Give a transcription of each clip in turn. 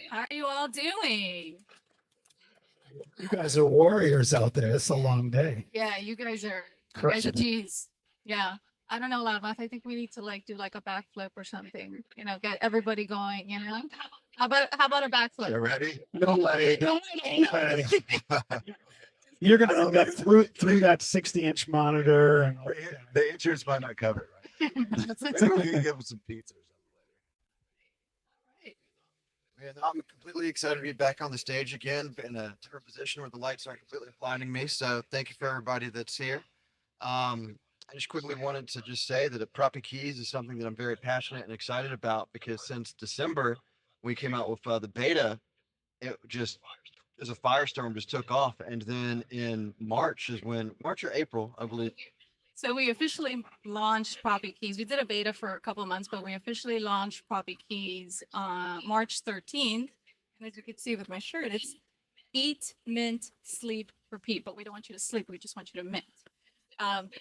How are you all doing? You guys are warriors out there. It's a long day. Yeah, you guys are G's. Yeah. I don't know, Loudmouth. I think we need to do like a backflip or something. Get everybody going, How about a backflip? You ready? No way. No way. You're gonna get through that 60-inch monitor, and the insurance might not cover it, right? That's Maybe we can give them some pizza or something later. Man, I'm completely excited to be back on the stage again in a different position where the lights aren't completely blinding me. So thank you for everybody that's here. I just quickly wanted to just say that PropyKeys is something that I'm very passionate and excited about, because since December we came out with the beta, it just as a firestorm just took off. And then in March or April, I believe. So we officially launched PropyKeys. We did a beta for a couple of months, but we officially launched PropyKeys March 13th. And as you can see with my shirt, it's eat, mint, sleep, repeat. But we don't want you to sleep. We just want you to mint.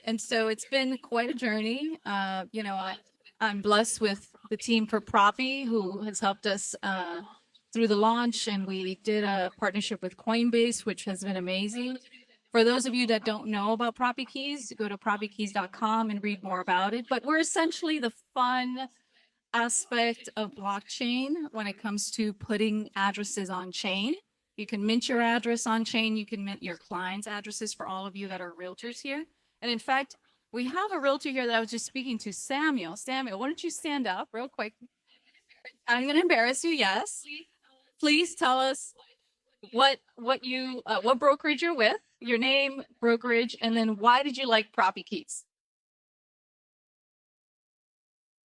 And so it's been quite a journey. I'm blessed with the team for Propy, who has helped us through the launch, and we did a partnership with Coinbase, which has been amazing. For those of you that don't know about PropyKeys, go to propykeys.com and read more about it. But we're essentially the fun aspect of blockchain when it comes to putting addresses on chain. You can mint your address on chain. You can mint your clients' addresses for all of you that are realtors here. And in fact, we have a realtor here that I was just speaking to, Samuel. Samuel, why don't you stand up real quick? I'm going to embarrass you. Yes. Please tell us what brokerage you're with, your name, brokerage, and then why did you like PropyKeys?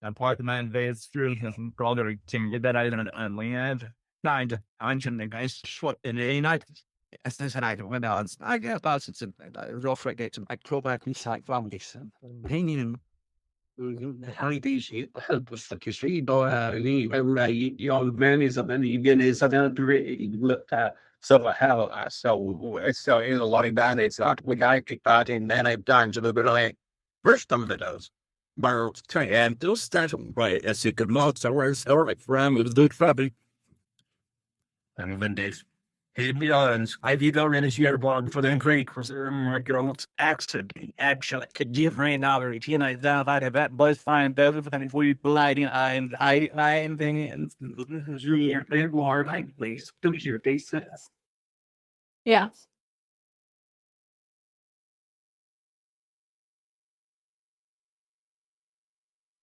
Apartment based through some product that I don't understand. Kind of the guys short in the United States, and I don't know. I guess that's it's a rough rate to my Croak inside families. Painting how do you help with the street or young man is up and even is looked at. So so in a lot of that it's not we got kicked out and then I've done to the bit like first some of it does. But and those start right as you could look somewhere or my friend was good family. And when they I've even in this year one for the great for the girls actually could give right now the routine I that I have that buzz fine better than for you gliding I am thinking you're more like please do your face. Yeah.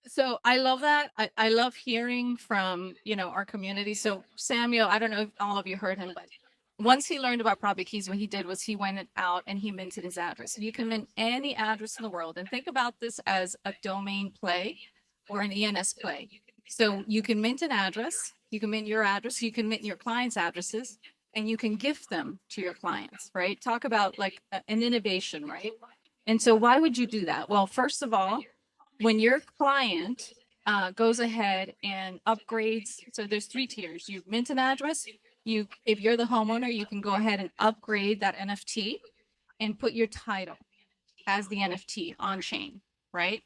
So I love that. I love hearing from, our community. So Samuel, I don't know if all of you heard him, but once he learned about PropyKeys, what he did was he went out and he minted his address. And you can mint any address in the world. And think about this as a domain play or an ENS play. So you can mint an address, you can mint your address, you can mint your clients' addresses, and you can gift them to your clients, right? Talk about like an innovation, right? And so why would you do that? Well, first of all, when your client goes ahead and upgrades, so there's 3 tiers. You mint an address. If you're the homeowner, you can go ahead and upgrade that NFT and put your title as the NFT on chain, right?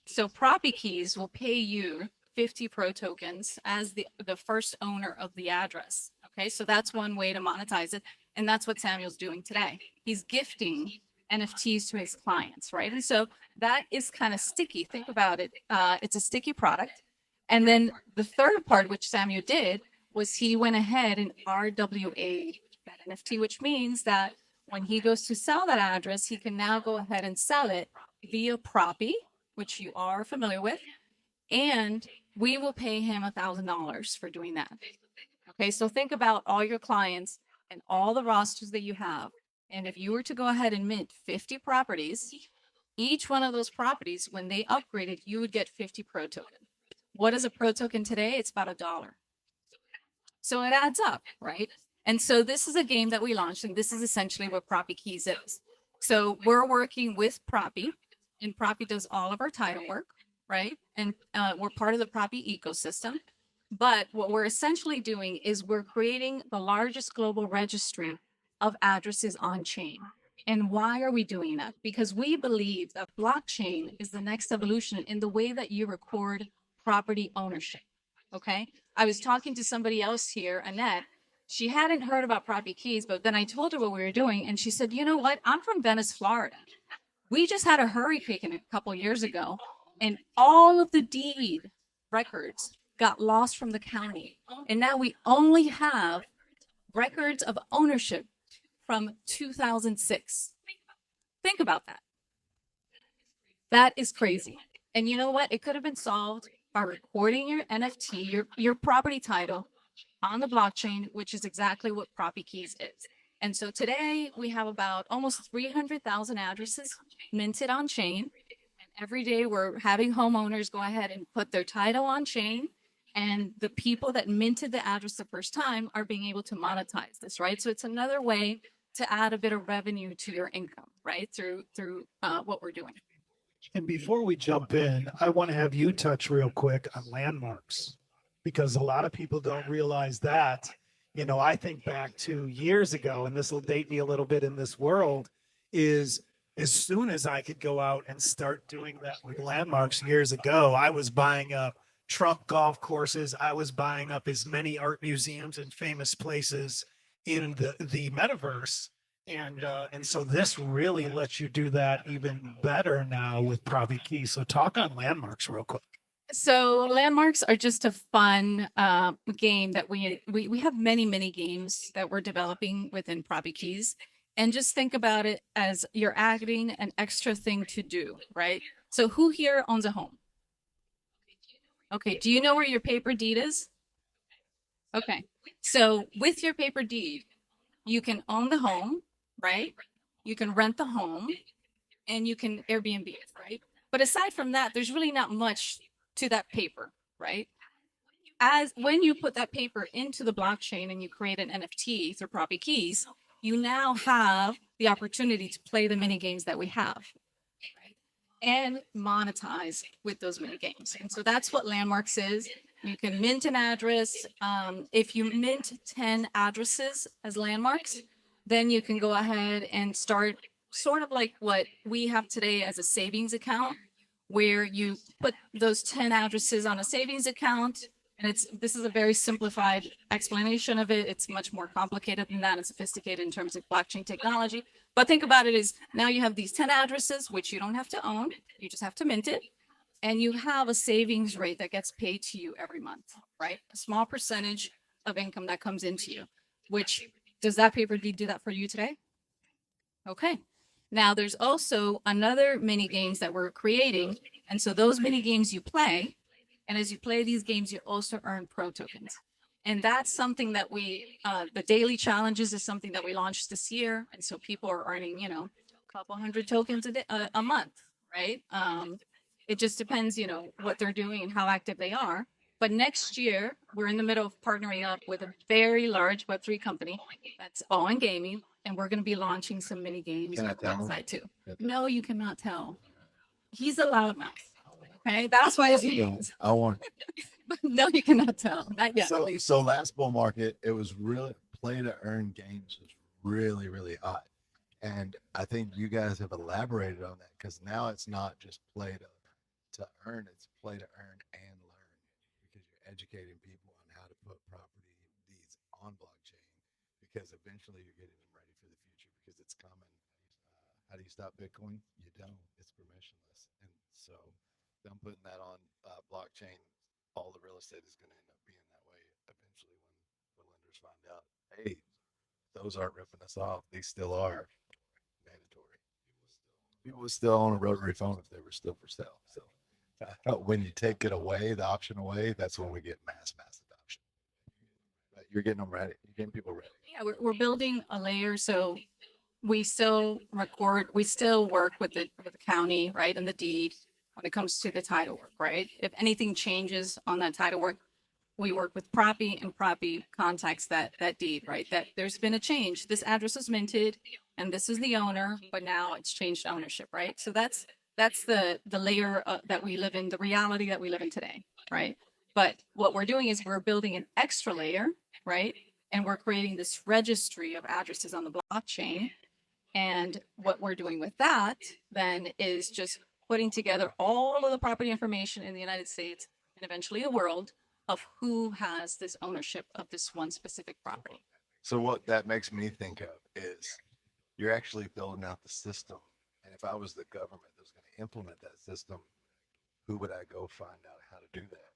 So PropyKeys will pay you 50 pro tokens as the first owner of the address. Okay, so that's one way to monetize it. And that's what Samuel's doing today. He's gifting NFTs to his clients, right? And so that is kind of sticky. Think about it. It's a sticky product. And then the third part, which Samuel did, was he went ahead and RWA that NFT, which means that when he goes to sell that address, he can now go ahead and sell it via Propy, which you are familiar with, and we will pay him $1,000 for doing that. Okay, so think about all your clients and all the rosters that you have. And if you were to go ahead and mint 50 properties, each one of those properties, when they upgraded, you would get 50 pro token. What is a pro token today? It's about $1. So it adds up, right? And so this is a game that we launched, and this is essentially what PropyKeys is. So we're working with Propy, and Propy does all of our title work, right? And we're part of the Propy ecosystem. But what we're essentially doing is we're creating the largest global registry of addresses on chain. And why are we doing that? Because we believe that blockchain is the next evolution in the way that you record property ownership. Okay. I was talking to somebody else here, Annette. She hadn't heard about PropyKeys, but then I told her what we were doing, and she said, "You know what? I'm from Venice, Florida. We just had a hurricane a couple years ago, and all of the deed records got lost from the county, and now we only have records of ownership from 2006. Think about that. That is crazy. And you know what? It could have been solved by recording your NFT, your property title on the blockchain, which is exactly what PropyKeys is. And so today we have about almost 300,000 addresses minted on chain. And every day we're having homeowners go ahead and put their title on chain. And the people that minted the address the first time are being able to monetize this, right? So it's another way to add a bit of revenue to your income, right? Through what we're doing. And before we jump in, I want to have you touch real quick on landmarks, because a lot of people don't realize that. You know, I think back to years ago, and this will date me a little bit in this world, is as soon as I could go out and start doing that with landmarks years ago, I was buying up Trump golf courses. I was buying up as many art museums and famous places in the metaverse. And so this really lets you do that even better now with PropyKeys. So talk on landmarks real quick. So landmarks are just a fun game that we have many games that we're developing within PropyKeys. And just think about it as you're adding an extra thing to do, right? So who here owns a home? Okay, do you know where your paper deed is? Okay, so with your paper deed, you can own the home, right? You can rent the home, and you can Airbnb it, right? But aside from that, there's really not much to that paper, right? As when you put that paper into the blockchain and you create an NFT through PropyKeys, you now have the opportunity to play the mini games that we have, right? And monetize with those mini games. And so that's what landmarks is. You can mint an address. If you mint 10 addresses as landmarks, then you can go ahead and start sort of like what we have today as a savings account, where you put those 10 addresses on a savings account. And this is a very simplified explanation of it. It's much more complicated than that and sophisticated in terms of blockchain technology. But think about it as now you have these 10 addresses, which you don't have to own. You just have to mint it. And you have a savings rate that gets paid to you every month, right? A small percentage of income that comes into you, which does that paper deed do that for you today? Okay. Now there's also another mini games that we're creating. And so those mini games you play, and as you play these games, you also earn pro tokens. And that's something that the daily challenges is something that we launched this year. And so people are earning, a couple hundred tokens a month, right? It just depends, what they're doing and how active they are. But next year, we're in the middle of partnering up with a very large Web3 company that's all in gaming. And we're going to be launching some mini games on that side too. No, you cannot tell. He's a loudmouth. Okay, that's why it's I want. But no, you cannot tell. Not yet. So last bull market, it was really play to earn games was really hot, and I think you guys have elaborated on that, because now it's not just play to earn, it's play to earn and learn, because you're educating people on how to put property deeds on blockchain, because eventually you're getting them ready for the future, because it's coming. How do you stop Bitcoin? You don't. It's permissionless, and so them putting that on blockchain, all the real estate is going to end up being that way eventually when lenders find out, hey, those aren't ripping us off. These still are mandatory. People would still own a rotary phone if they were still for sale. So when you take it away, the option away, that's when we get mass adoption. But you're getting them ready. You're getting people ready. Yeah, we're building a layer. So we still work with the county, right, and the deed when it comes to the title work, right? If anything changes on that title work, we work with Propy, and Propy contacts that deed, right? That there's been a change. This address was minted, and this is the owner, but now it's changed ownership, right? So that's the layer that we live in, the reality that we live in today, right? But what we're doing is we're building an extra layer, right? And we're creating this registry of addresses on the blockchain. And what we're doing with that then is just putting together all of the property information in the United States and eventually the world of who has this ownership of this one specific property. So what that makes me think of is you're actually building out the system. And if I was the government that was going to implement that system, who would I go find out how to do that?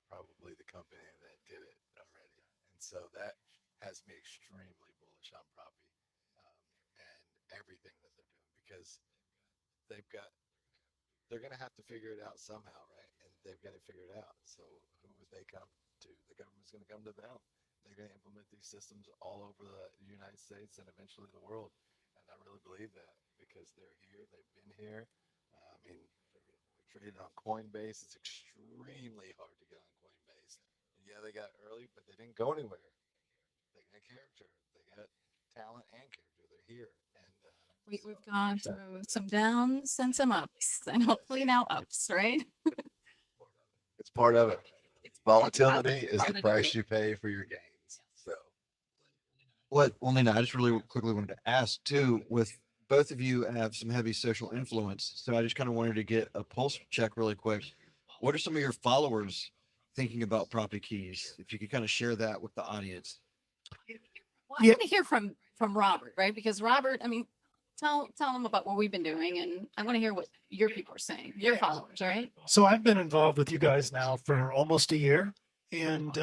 Probably the company that did it already. And so that has me extremely bullish on Propy and everything that they're doing, because they're going to have to figure it out somehow, right? And they've got to figure it out. So who would they come to? The government's going to come to them. They're going to implement these systems all over the United States and eventually the world. And I really believe that because they're here, they've been here. I mean, they're traded on Coinbase. It's extremely hard to get on Coinbase. And yeah, they got early, but they didn't go anywhere. They got character. They got talent and character. They're here. And We've gone through some downs and some ups, and hopefully now ups, right? it's part of it. Volatility is part the of the price game. you pay for your gains. So Well, Nina, I just really quickly wanted to ask too, with both of you have some heavy social influence. So I just kind of wanted to get a pulse check really quick. What are some of your followers thinking about PropyKeys? If you could kind of share that with the audience. Well, I want to hear from Robert, right? Because Robert, I mean, tell them about what we've been doing, and I want to hear what your people are saying, your followers, right? So I've been involved with you guys now for almost a year. And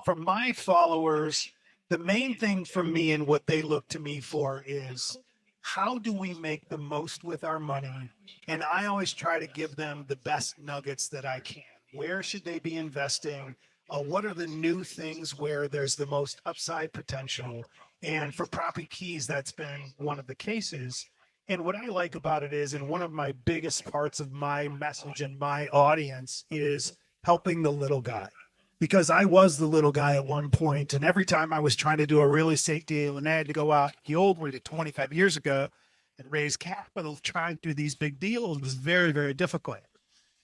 from my followers, the main thing for me and what they look to me for is how do we make the most with our money? And I always try to give them the best nuggets that I can. Where should they be investing? What are the new things where there's the most upside potential? And for PropyKeys, that's been one of the cases. And what I like about it is, and one of my biggest parts of my message and my audience is helping the little guy. Because I was the little guy at one point, and every time I was trying to do a real estate deal and I had to go out the old way to 25 years ago and raise capital trying to do these big deals was very, very difficult.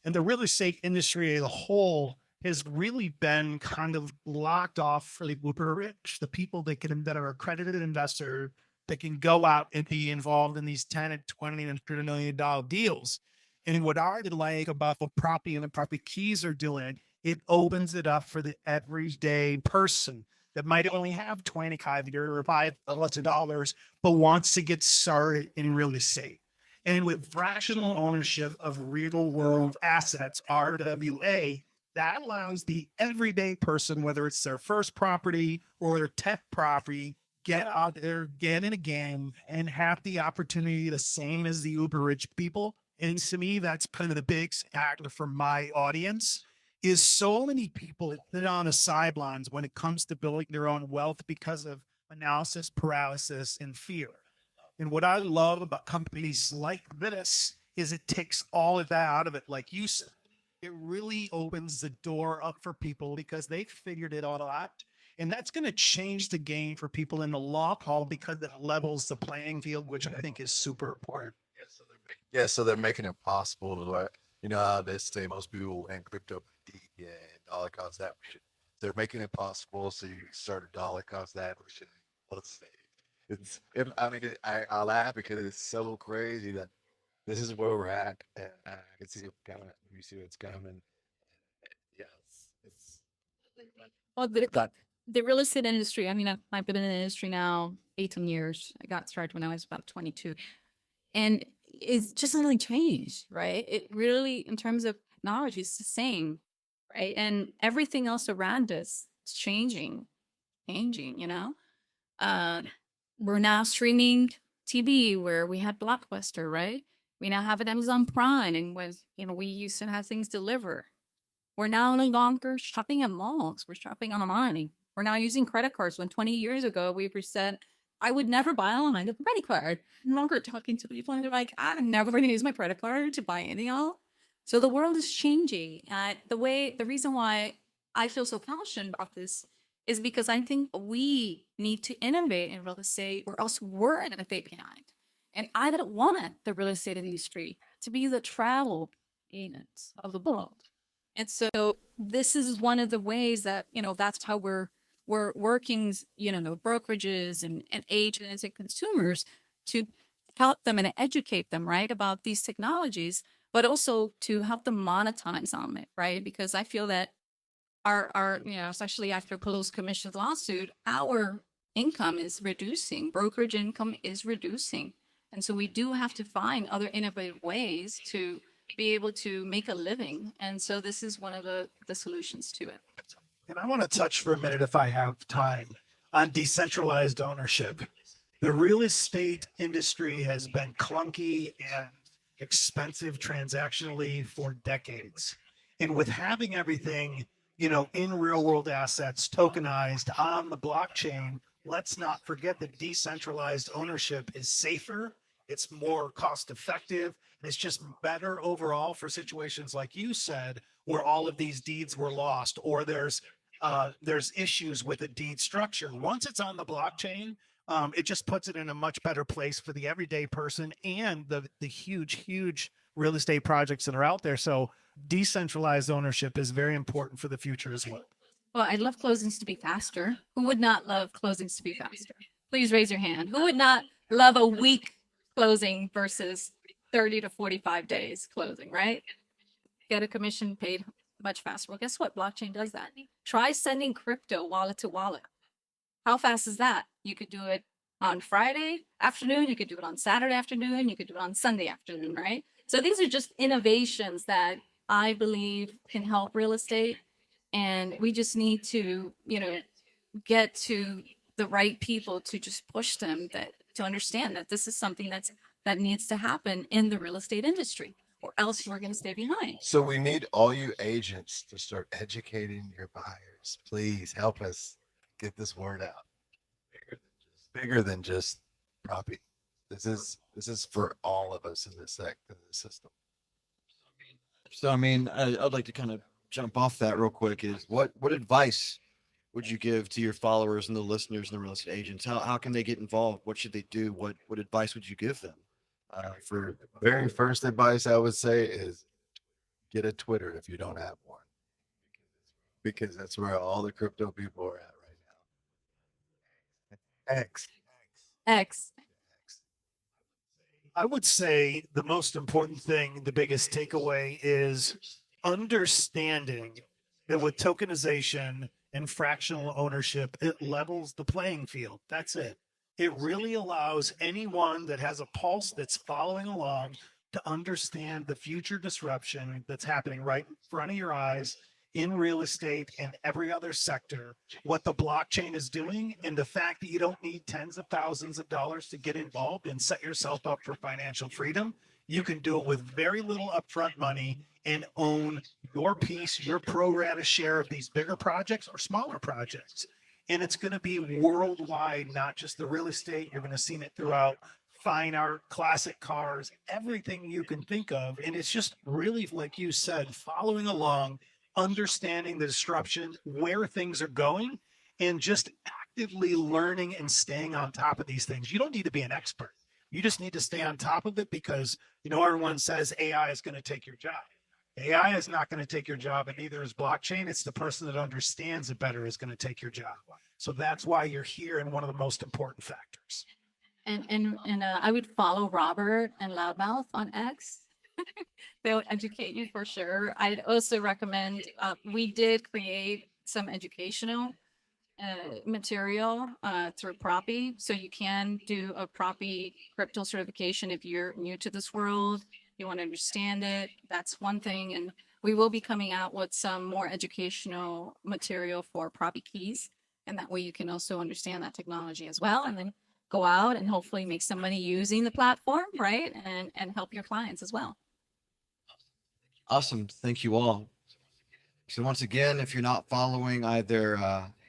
And the real estate industry as a whole has really been kind of locked off for the uber rich, the people that are accredited investors that can go out and be involved in these 10 and 20 and $30 million deals. And what I like about what Propy and the PropyKeys are doing, it opens it up for the everyday person that might only have 25 years or $5,000, but wants to get started in real estate. And with fractional ownership of real world assets, RWA, that allows the everyday person, whether it's their first property or their tech property, get out there, get in a game, and have the opportunity the same as the uber rich people. And to me, that's kind of the big factor for my audience is so many people that sit on the sidelines when it comes to building their own wealth because of analysis paralysis and fear. And what I love about companies like this is it takes all of that out of it. Like you said, it really opens the door up for people because they figured it all out. And that's going to change the game for people in the long haul because it levels the playing field, which I think is super important. yeah, so they're making it possible to like, you know, how they say most people in crypto, yeah, dollar cost that. They're making it possible. So you start a dollar cost that. Let's say I laugh because it's so crazy that this is where we're at, and I can see it coming. You see what's coming. Yeah, it's Well, the real estate industry, I mean, I've been in the industry now 18 years. I got started when I was about 22. And it's just really changed, right? It really, in terms of technology, it's the same, right? And everything else around us is changing, you know? We're now streaming TV where we had Blockbuster, right? We now have an Amazon Prime, and we used to have things delivered. We're now no longer shopping at malls. We're shopping online. We're now using credit cards when 20 years ago we said, I would never buy online with a credit card. No longer talking to people and they're like, I'm never going to use my credit card to buy anything else. So the world is changing. The reason why I feel so passionate about this is because I think we need to innovate in real estate or else we're going to fade behind. And I don't want the real estate industry to be the travel agents of the world. And so this is one of the ways that, that's how we're working, brokerages and agents and consumers to help them and educate them, right, about these technologies, but also to help them monetize on it, right? Because I feel that our especially after Pelosi Commission's lawsuit, our income is reducing, brokerage income is reducing. And so we do have to find other innovative ways to be able to make a living. And so this is one of the solutions to it. And I want to touch for a minute, if I have time, on decentralized ownership. The real estate industry has been clunky and expensive transactionally for decades. And with having everything, in real world assets, tokenized on the blockchain, let's not forget that decentralized ownership is safer, it's more cost effective, and it's just better overall for situations like you said, where all of these deeds were lost, or there's issues with a deed structure. Once it's on the blockchain, it just puts it in a much better place for the everyday person and the huge real estate projects that are out there. So decentralized ownership is very important for the future as well. Well, I'd love closings to be faster. Who would not love closings to be faster? Please raise your hand. Who would not love a week closing versus 30 to 45 days closing, right? Get a commission paid much faster. Well, guess what? Blockchain does that. Try sending crypto wallet to wallet. How fast is that? You could do it on Friday afternoon. You could do it on Saturday afternoon. You could do it on Sunday afternoon, right? So these are just innovations that I believe can help real estate. And we just need to, get to the right people to just push them to understand that this is something that needs to happen in the real estate industry, or else we're going to stay behind. So we need all you agents to start educating your buyers. Please help us get this word out. Bigger than just Propy. This is for all of us in this sector, in the system. So, I'd like to kind of jump off that real quick. Is what advice would you give to your followers and the listeners and the real estate agents? How can they get involved? What should they do? What advice would you give them? For very first advice, I would say is get a Twitter if you don't have one, because that's where all the crypto people are at right now. X. I would say the most important thing, the biggest takeaway is understanding that with tokenization and fractional ownership, it levels the playing field. That's it. It really allows anyone that has a pulse that's following along to understand the future disruption that's happening right in front of your eyes in real estate and every other sector, what the blockchain is doing, and the fact that you don't need tens of thousands of dollars to get involved and set yourself up for financial freedom. You can do it with very little upfront money and own your piece, your pro rata share of these bigger projects or smaller projects. And it's going to be worldwide, not just the real estate. You're going to see it throughout fine art, classic cars, everything you can think of. And it's just really, like you said, following along, understanding the disruption, where things are going, and just actively learning and staying on top of these things. You don't need to be an expert. You just need to stay on top of it, because, everyone says AI is going to take your job. AI is not going to take your job, and neither is blockchain. It's the person that understands it better is going to take your job. So that's why you're here, and one of the most important factors. And I would follow Robert and Loudmouth on X. They'll educate you for sure. I'd also recommend, we did create some educational material through Propy. So you can do a Propy crypto certification if you're new to this world, you want to understand it. That's one thing. And we will be coming out with some more educational material for PropyKeys. And that way you can also understand that technology as well. And then go out and hopefully make some money using the platform, right? And help your clients as well. Awesome. Thank you all. So once again, if you're not following either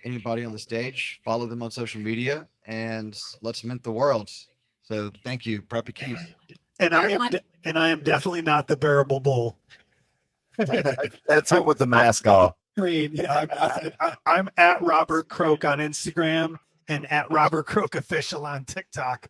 anybody on the stage, follow them on social media, and let's mint the world. So thank you, PropyKeys. And I am definitely not the bearable bull. That's it with the mask off. I'm at Robert Croak on Instagram and at Robert Croak Official on TikTok.